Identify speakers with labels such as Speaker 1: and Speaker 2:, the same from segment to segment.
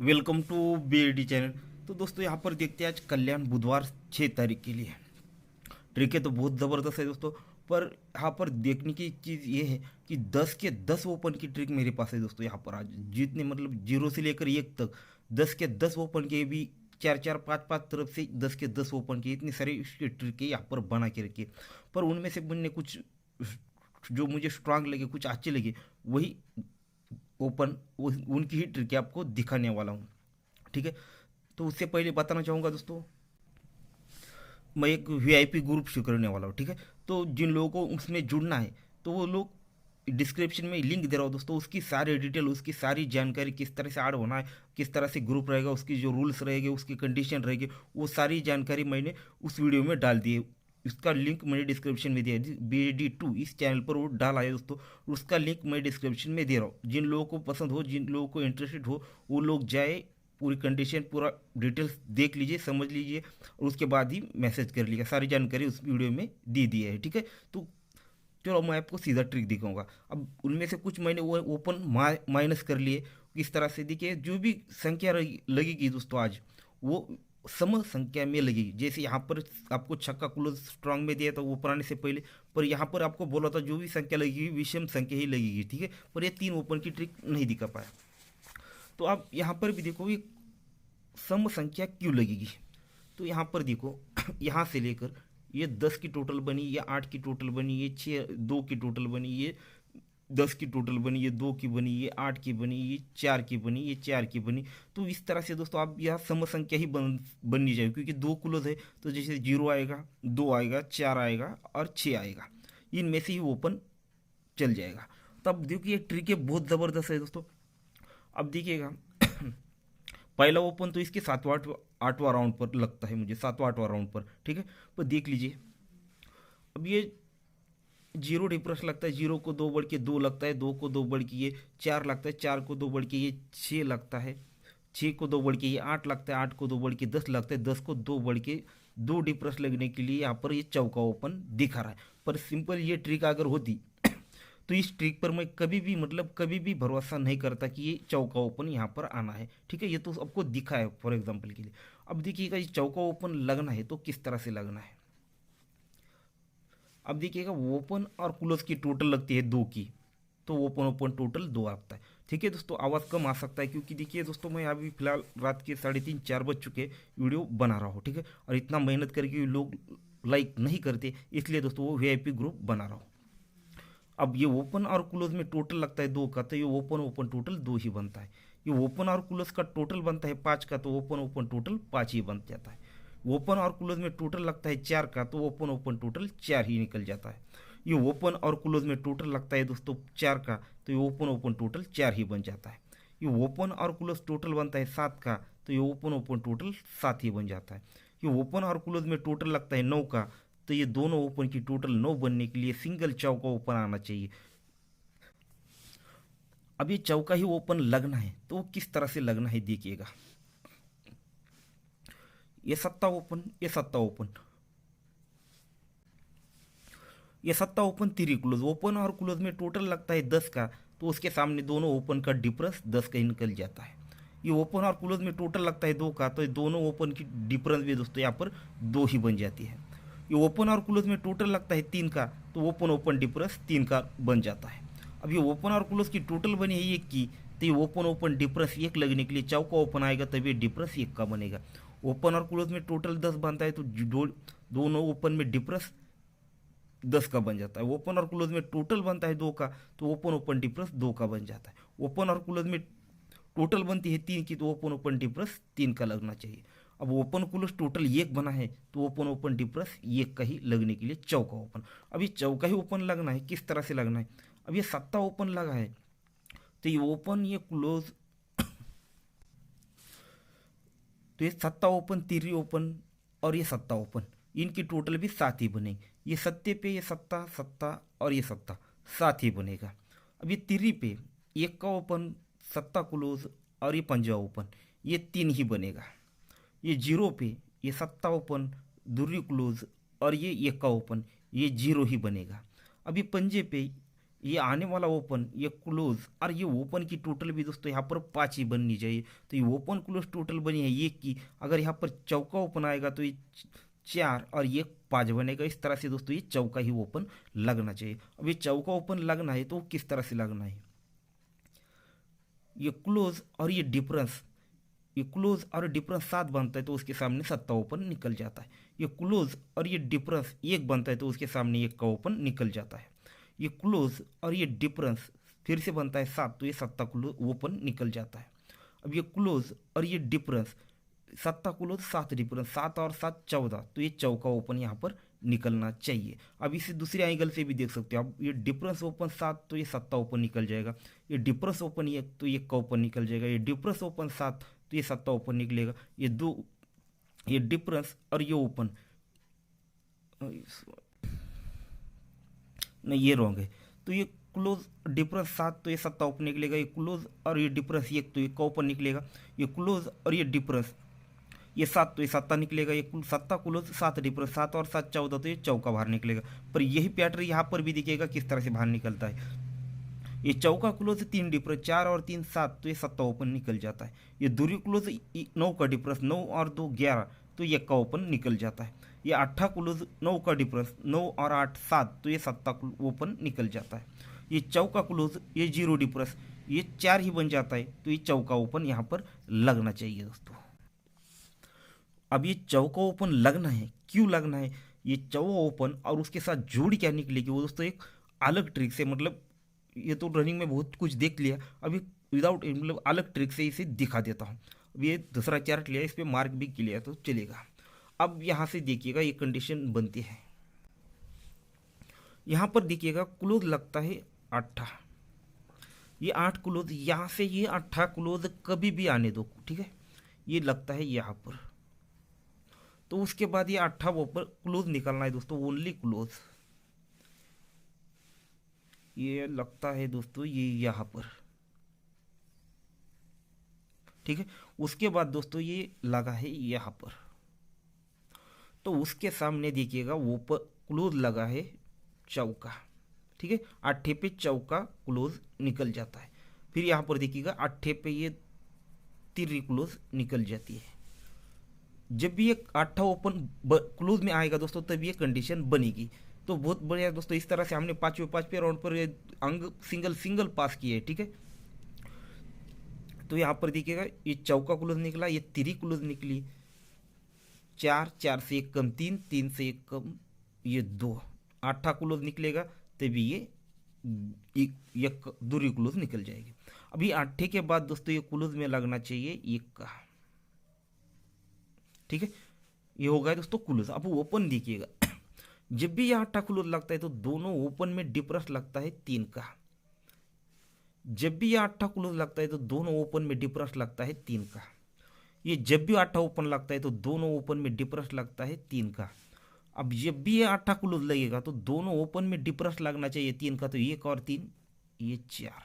Speaker 1: Welcome to BAD channel. तो दोस्तों यहाँ पर देखते हैं आज कल्याण बुधवार 6 तारीख के लिए ट्रिक है तो बहुत ज़बरदस्त है दोस्तों। पर यहाँ पर देखने की चीज़ ये है कि 10 के 10 ओपन की ट्रिक मेरे पास है दोस्तों। यहाँ पर आज जितने मतलब 0 से लेकर 1 तक 10 के 10 ओपन के भी चार चार पाँच पाँच तरफ से 10 के 10 ओपन के इतनी सारी इसकी ट्रिक है यहाँ पर बना के रखी है। पर उनमें से मैंने कुछ जो मुझे स्ट्रांग लगे, कुछ अच्छे लगे, वही ओपन उनकी ही ट्रिक आपको दिखाने वाला हूँ। ठीक है, तो उससे पहले बताना चाहूँगा दोस्तों, मैं एक VIP ग्रुप शुरू करने वाला हूँ। ठीक है, तो जिन लोगों को उसमें जुड़ना है तो वो लोग डिस्क्रिप्शन में लिंक दे रहा हूँ दोस्तों। उसकी सारी डिटेल, उसकी सारी जानकारी, किस तरह से ऐड होना है, किस तरह से ग्रुप रहेगा, उसकी जो रूल्स रहेंगे, उसकी कंडीशन रहेगी, वो सारी जानकारी मैंने उस वीडियो में डाल दी है। उसका लिंक मैंने डिस्क्रिप्शन में दिया है। BAD2 इस चैनल पर वो डाला है दोस्तों। उसका लिंक मैं डिस्क्रिप्शन में दे रहा हूँ। जिन लोगों को पसंद हो, जिन लोगों को इंटरेस्टेड हो, वो लोग जाए, पूरी कंडीशन, पूरा डिटेल्स देख लीजिए, समझ लीजिए, और उसके बाद ही मैसेज कर लीजिएगा। सारी जानकारी उस वीडियो में दी दी है। ठीक है, तो चलो मैं आपको सीधा ट्रिक दिखाऊंगा। अब उनमें से कुछ मैंने वो ओपन माइनस कर लिए। किस तरह से देखिए, जो भी संख्या लगेगी दोस्तों आज, वो सम संख्या में लगेगी। जैसे यहाँ पर आपको छक्का क्लोज स्ट्रांग में दिया था वो बनाने से पहले, पर यहाँ पर आपको बोला था जो भी संख्या लगेगी विषम संख्या ही लगेगी। ठीक है, पर ये 3 ओपन की ट्रिक नहीं दिखा पाया। तो आप यहाँ पर भी देखो ये सम संख्या क्यों लगेगी। तो यहाँ पर देखो यहाँ से लेकर ये 10 की टोटल बनी, ये 8 की टोटल बनी, ये 2 की टोटल बनी, ये 10 की टोटल बनी, ये 2 की बनी, ये 8 की बनी, ये 4 की बनी, ये 4 की बनी। तो इस तरह से दोस्तों आप यहाँ सम संख्या ही बननी चाहिए, क्योंकि 2 क्लोज है। तो जैसे 0 आएगा, 2 आएगा, 4 आएगा और 6 आएगा, इनमें से ही ओपन चल जाएगा। तब देखिए ट्रिक है बहुत ज़बरदस्त है दोस्तों। अब देखिएगा पहला ओपन तो इसके 7वां 8वां राउंड पर लगता है मुझे, 7वां 8वां राउंड पर। ठीक है, पर देख लीजिए अब ये 0 डिफरेंस लगता है। 0 को 2 बढ़ के 2 लगता है, 2 को 2 बढ़ के ये 4 लगता है, 4 को 2 बढ़ के ये 6 लगता है, 6 को 2 बढ़ के ये 8 लगता है, 8 को 2 बढ़ के 10 लगता है, 10 को 2 बढ़ के 2 डिफरेंस लगने के लिए यहाँ पर ये चौका ओपन दिखा रहा है। पर सिंपल ये ट्रिक अगर होती तो इस ट्रिक पर मैं कभी भी मतलब कभी भी भरोसा नहीं करता कि ये चौका ओपन यहाँ पर आना है। ठीक है, ये तो आपको दिखा है फॉर एग्जांपल के लिए। अब देखिएगा ये चौका ओपन लगना है तो किस तरह से लगना है। अब देखिएगा ओपन और क्लोज की टोटल लगती है 2 की, तो ओपन ओपन टोटल 2 आता है। ठीक है दोस्तों, आवाज़ कम आ सकता है क्योंकि देखिए दोस्तों मैं अभी फिलहाल रात के 3:30 4 बज चुके वीडियो बना रहा हूँ। ठीक है, और इतना मेहनत करके लोग लाइक नहीं करते, इसलिए दोस्तों वो VIP ग्रुप बना रहा हूँ। अब ये ओपन और क्लोज में टोटल लगता है 2 का, तो ये ओपन ओपन टोटल 2 ही बनता है। ये ओपन और क्लोज का टोटल बनता है 5 का, तो ओपन ओपन टोटल 5 ही बन जाता है। ओपन और क्लोज में टोटल लगता है 4 का, तो ओपन ओपन टोटल 4 ही निकल जाता है। ये ओपन और क्लोज में टोटल लगता है दोस्तों 4 का, तो ये ओपन ओपन टोटल 4 ही बन जाता है। ये ओपन और क्लोज टोटल बनता है 7 का, तो ये ओपन ओपन टोटल 7 ही बन जाता है। ये ओपन और क्लोज में टोटल लगता है 9 का, तो ये दोनों ओपन की टोटल 9 बनने के लिए सिंगल चौका ओपन आना चाहिए। अब ये चौका ही ओपन लगना है तो वो किस तरह से लगना है देखिएगा। ये सत्ता ओपन, ये सत्ता ओपन, ये सत्ता ओपन, 3 क्लोज। ओपन और क्लोज में टोटल लगता है 10 का, तो उसके सामने दोनों ओपन का डिफरेंस 10 का ही निकल जाता है। ये ओपन और क्लोज में टोटल लगता है 2 का, तो ये दोनों ओपन की डिफरेंस भी दोस्तों यहाँ पर 2 ही बन जाती है। ये ओपन और क्लोज में टोटल लगता है 3 का, तो ओपन ओपन डिफरेंस 3 का बन जाता है। अब ये ओपन और क्लोज की टोटल बनी है 1 की, तो ये ओपन ओपन डिफरेंस 1 लगने के लिए चौका ओपन आएगा, तभी ये डिफरेंस 1 का बनेगा। ओपन और क्लोज में टोटल 10 बनता है, तो दोनों ओपन में डिफरेंस 10 का बन जाता है। ओपन और क्लोज में टोटल बनता है 2 का, तो ओपन ओपन डिफरेंस 2 का बन जाता है। ओपन और क्लोज में टोटल बनती है 3 की, तो ओपन ओपन डिफरेंस 3 का लगना चाहिए। अब ओपन क्लोज टोटल 1 बना है, तो ओपन ओपन डिफरेंस 1 का ही लगने के लिए चौका ओपन। अब ये चौका ही ओपन लगना है, किस तरह से लगना है। अब ये सत्ता ओपन लगा है, तो ये ओपन ये क्लोज, तो ये सत्ता ओपन, 3 ओपन और ये सत्ता ओपन, इनकी टोटल भी 7 ही बनेगी। ये सत्ते पे ये सत्ता सत्ता और ये सत्ता 7 ही बनेगा। अब ये 3 पे 1 का ओपन, सत्ता क्लोज और ये पंजा ओपन, ये 3 ही बनेगा। ये 0 पे ये सत्ता ओपन, दूरी क्लोज और ये 1 का ओपन, ये 0 ही बनेगा। अब ये पंजे पे ये आने वाला ओपन, ये क्लोज और ये ओपन की टोटल भी दोस्तों यहाँ पर 5 ही बननी चाहिए। तो ये ओपन क्लोज टोटल बनी है 1 की। अगर यहाँ पर चौका ओपन आएगा तो ये 4 और ये 5 बनेगा। इस तरह से दोस्तों ये चौका ही ओपन लगना चाहिए। अब ये चौका ओपन लगना है तो किस तरह से लगना है, ये क्लोज और ये डिफरेंस, ये क्लोज और डिफरेंस 7 बनता है तो उसके सामने 7 ओपन निकल जाता है। ये क्लोज और ये डिफरेंस 1 बनता है तो उसके सामने 1 का ओपन निकल जाता है। ये क्लोज और ये डिफरेंस फिर से बनता है 7 तो ये 7 क्लोज ओपन निकल जाता है। अब ये क्लोज और ये डिफरेंस 7 क्लोज 7 डिफरेंस, 7 और 7 14 तो ये चौका ओपन यहाँ पर निकलना चाहिए। अब इसे दूसरे एंगल से भी देख सकते हो आप, ये डिफरेंस ओपन 7 तो ये 7 ओपन निकल जाएगा। ये डिफरेंस ओपन 1 तो ये का ओपन निकल जाएगा। ये डिफरेंस ओपन 7 तो ये 7 ओपन निकलेगा। ये दो, ये डिफरेंस और ये ओपन, नहीं ये रॉन्ग है। तो ये क्लोज डिफरेंस 7 तो ये 7 ओपन निकलेगा। ये क्लोज और ये डिफरेंस 1 तो ये का ओपन निकलेगा। ये क्लोज और ये डिफरेंस ये 7 तो ये 7 निकलेगा। ये 7 क्लोज 7 डिफरेंस, 7 और 7 14 तो ये चौका बाहर निकलेगा। पर यही पैटर्न यहाँ पर भी दिखेगा किस तरह से बाहर निकलता है। ये चौका क्लोज 3 डिफरेंस, 4 और 3 7 तो ये 7 ओपन निकल जाता है। ये दूरी क्लोज 9 का डिफरेंस, 9 और 2 11 तो ये का ओपन निकल जाता है। ये 8 क्लोज 9 का डिफरेंस, 9 और 8 7 तो ये 7 ओपन निकल जाता है। ये चौका क्लोज ये 0 डिफरेंस, ये 4 ही बन जाता है तो ये चौका ओपन यहाँ पर लगना चाहिए दोस्तों। अब ये चौका ओपन लगना है, क्यों लगना है, ये चौका ओपन और उसके साथ जोड़ी क्या निकलेगी वो दोस्तों एक अलग ट्रिक से, मतलब ये तो रनिंग में बहुत कुछ देख लिया, अभी विदाउट मतलब अलग ट्रिक से इसे दिखा देता हूँ। अब ये दूसरा चार्ट लिया, इस पर मार्क भी किया तो चलेगा। अब यहाँ से देखिएगा ये कंडीशन बनती है। यहाँ पर देखिएगा क्लोज लगता है 8, ये 8 क्लोज, यहाँ से ये 8 क्लोज कभी भी आने दो, ठीक है, ये लगता है यहाँ पर। तो उसके बाद ये 8 ऊपर क्लोज निकलना है दोस्तों, ओनली क्लोज ये लगता है दोस्तों ये यहाँ पर, ठीक है। उसके बाद दोस्तों ये लगा है यहाँ पर, तो उसके सामने देखिएगा वो पर क्लोज लगा है चौका, ठीक है। 8 पे चौका क्लोज निकल जाता है। फिर यहाँ पर देखिएगा 8 पे ये तिर्री क्लोज निकल जाती है। जब भी ये 8 ओपन क्लोज में आएगा दोस्तों तब ये कंडीशन बनेगी। तो बहुत बढ़िया दोस्तों, इस तरह से हमने 5वें राउंड पर ये अंग सिंगल सिंगल पास किए है, ठीक है। तो यहाँ पर देखिएगा ये चौका क्लोज निकला, ये तिरी क्लोज निकली, 4 4 से 1 कम 3 3 से 1 कम ये 2, 8 क्लोज निकलेगा तभी ये एक दूरी क्लोज निकल जाएगी। अभी 8 के बाद दोस्तों ये क्लोज में लगना चाहिए 1 का, ठीक है। ये हो गया दोस्तों क्लोज। अब ओपन देखिएगा, जब भी ये 8 क्लोज लगता है तो दोनों ओपन में डिफरेंस लगता है 3 का। जब भी ये 8 क्लोज लगता है तो दोनों ओपन में डिफरेंस लगता है 3 का। ये जब भी 8 ओपन लगता है तो दोनों ओपन में डिफरेंस लगता है 3 का। अब जब भी ये 8 क्लोज लगेगा तो दोनों ओपन में डिफरेंस लगना चाहिए 3 का, तो 1 और 3 ये 4,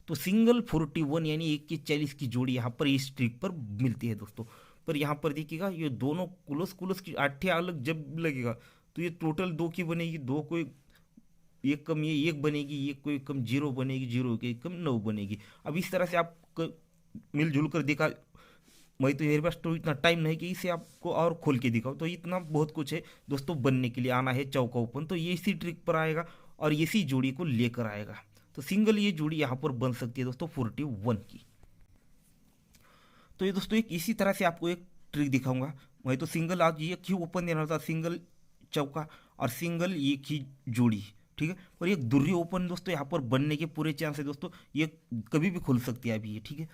Speaker 1: तो सिंगल 41 यानी 1 के 40 की जोड़ी यहाँ पर इस ट्रिक पर मिलती है दोस्तों। पर यहाँ पर देखिएगा ये दोनों क्लोज क्लोज की 8 अलग जब लगेगा तो ये टोटल 2 की बनेगी, 2 को 1 कम ये 1 बनेगी, 1 को 1 कम 0 बनेगी, 0 को 1 कम 9 बनेगी। अब इस तरह से आप मिलजुल कर देखा, मैं तो मेरे पास तो इतना टाइम नहीं कि इसे आपको और खोल के दिखाऊं, तो इतना बहुत कुछ है दोस्तों बनने के लिए। आना है चौका ओपन तो ये इसी ट्रिक पर आएगा और इसी जोड़ी को लेकर आएगा। तो सिंगल ये जोड़ी यहाँ पर बन सकती है दोस्तों 41 की। तो ये दोस्तों एक इसी तरह से आपको एक ट्रिक दिखाऊंगा। मैं तो सिंगल आज ये क्यों ओपन देना था, सिंगल चौका और सिंगल एक ही जोड़ी, ठीक है। और ये दूरी ओपन दोस्तों यहाँ पर बनने के पूरे चांस है दोस्तों, ये कभी भी खुल सकती है अभी ये, ठीक है।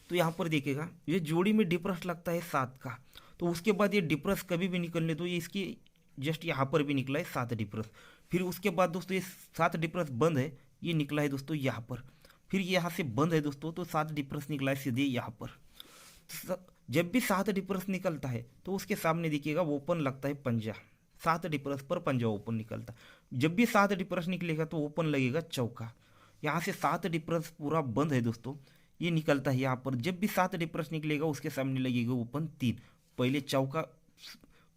Speaker 1: तो यहाँ पर देखिएगा ये जोड़ी में डिफरेंस लगता है 7 का, तो उसके बाद ये डिफरेंस कभी भी निकलने तो ये इसकी जस्ट यहाँ पर भी निकला है 7 डिफरेंस। फिर उसके बाद दोस्तों ये 7 डिफरेंस बंद है, ये निकला है दोस्तों यहाँ पर। फिर यहाँ से बंद है दोस्तों तो 7 डिफरेंस निकला है सीधे यहाँ पर। तो जब भी 7 डिफरेंस निकलता है तो उसके सामने देखिएगा ओपन लगता है पंजा, 7 डिफरेंस पर पंजा ओपन निकलता है। जब भी 7 डिफरेंस निकलेगा तो ओपन लगेगा चौका। यहाँ से 7 डिफरेंस पूरा बंद है दोस्तों, ये निकलता है यहाँ पर। जब भी 7 डिफरेंस निकलेगा उसके सामने लगेगा ओपन 3, पहले चौका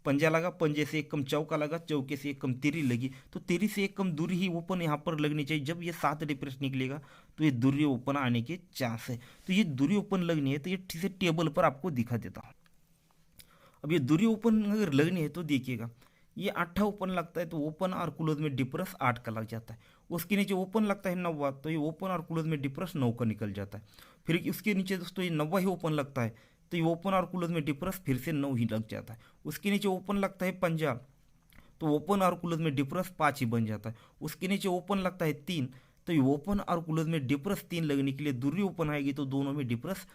Speaker 1: पंजा लगा, पंजे से एक कम चौका लगा, चौके से एक कम तिरी लगी, तो तिरी से एक कम दूरी ही ओपन यहाँ पर लगनी चाहिए। जब ये 7 डिप्रेस निकलेगा तो ये दूरी ओपन आने के चांस है। तो ये दूरी ओपन लगनी है तो ये ठीक से टेबल पर आपको दिखा देता हूँ। अब ये दूरी ओपन अगर लगनी है तो देखिएगा, ये 8 ओपन लगता है तो ओपन और क्लोज में डिफरेंस 8 का लग जाता है। उसके नीचे ओपन लगता है 9 तो ये ओपन और क्लोज में डिफरेंस 9 का निकल जाता है। फिर उसके नीचे दोस्तों ये 9 ही ओपन लगता है तो ये ओपन और क्लोज में डिफरेंस फिर से 9 ही लग जाता है। उसके नीचे ओपन लगता है पंजा तो ओपन और क्लोज में डिफरेंस 5 ही बन जाता है। उसके नीचे ओपन लगता है 3 तो ये ओपन और क्लोज में डिफरेंस 3 लगने के लिए दूरी ओपन आएगी तो दोनों में डिफरेंस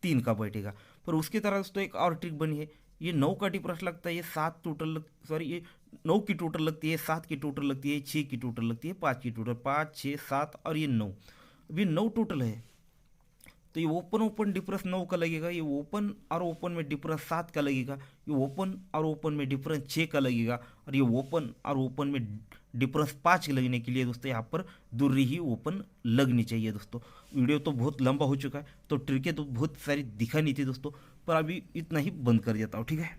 Speaker 1: 3 का बैठेगा। पर उसकी तरह दोस्तों एक और ट्रिक बनी है, ये 9 का डिफरेंस लगता है, ये 7 टोटल सॉरी ये 9 की टोटल लगती है, 7 की टोटल लगती है, 6 की टोटल लगती है, 5 की टोटल, 5 6 7 और ये 9, अभी 9 टोटल है। तो ये ओपन ओपन डिफरेंस 9 का लगेगा, ये ओपन और ओपन में डिफरेंस 7 का लगेगा, ये ओपन और ओपन में डिफरेंस 6 का लगेगा, और ये ओपन और ओपन में डिफरेंस 5 के लगने के लिए दोस्तों यहाँ पर दूरी ही ओपन लगनी चाहिए। दोस्तों वीडियो तो बहुत लंबा हो चुका है तो ट्रिकें तो बहुत सारी दिखानी थी दोस्तों, पर अभी इतना ही बंद कर देता हूँ, ठीक है।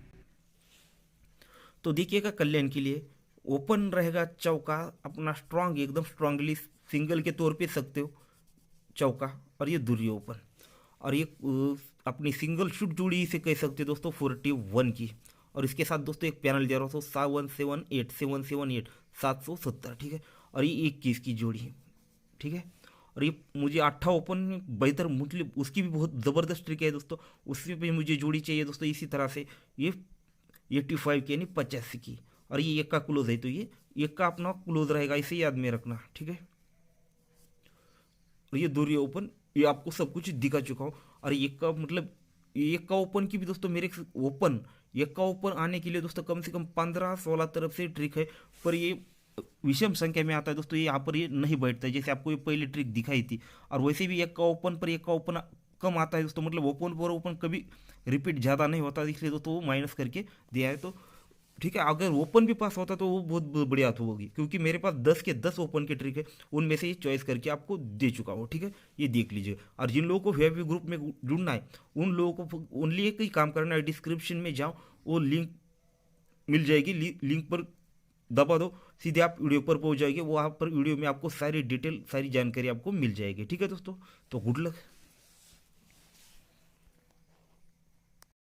Speaker 1: तो देखिएगा कल्याण के लिए ओपन रहेगा चौका अपना स्ट्रांग, एकदम स्ट्रांगली सिंगल के तौर पे सकते हो चौका, और ये दूरी ओपन, और ये अपनी सिंगल शूट जोड़ी इसे कह सकते हो दोस्तों 41 की। और इसके साथ दोस्तों एक पैनल दे रहा हूँ 778 770, ठीक है। और ये 21 की जोड़ी है, ठीक है। और ये मुझे 8 ओपन बेहतर मतलब उसकी भी बहुत ज़बरदस्त ट्रिक है दोस्तों, उसमें भी मुझे जोड़ी चाहिए दोस्तों इसी तरह से ये 85 की यानी 85 की, और ये एक का क्लोज है तो ये एक का अपना क्लोज रहेगा, इसे याद में रखना, ठीक है। और ये दूरी ओपन ये आपको सब कुछ दिखा चुका हूँ। और एक का मतलब एक का ओपन की भी दोस्तों मेरे ओपन एक का ओपन आने के लिए दोस्तों कम से कम 15-16 तरफ से ट्रिक है, पर ये विषम संख्या में आता है दोस्तों, ये यहाँ पर ये नहीं बैठता है जैसे आपको ये पहले ट्रिक दिखाई थी। और वैसे भी एक का ओपन पर एक का ओपन कम आता है दोस्तों, मतलब ओपन पर ओपन कभी रिपीट ज़्यादा नहीं होता, इसलिए दोस्तों वो माइनस करके दिया है। तो ठीक है, अगर ओपन भी पास होता तो वो बहुत बढ़िया तो होगी, क्योंकि मेरे पास 10 के 10 ओपन के ट्रिक है, उनमें से ये चॉइस करके आपको दे चुका हूँ, ठीक है। ये देख लीजिए। और जिन लोगों को वीआईपी ग्रुप में जुड़ना है उन लोगों को ओनली एक ही काम करना है, डिस्क्रिप्शन में जाओ, वो लिंक मिल जाएगी, लिंक पर दबा दो, सीधे आप वीडियो पर पहुंच जाएंगे, वहाँ पर वीडियो में आपको सारी डिटेल सारी जानकारी आपको मिल जाएगी, ठीक है दोस्तों। तो गुड लक।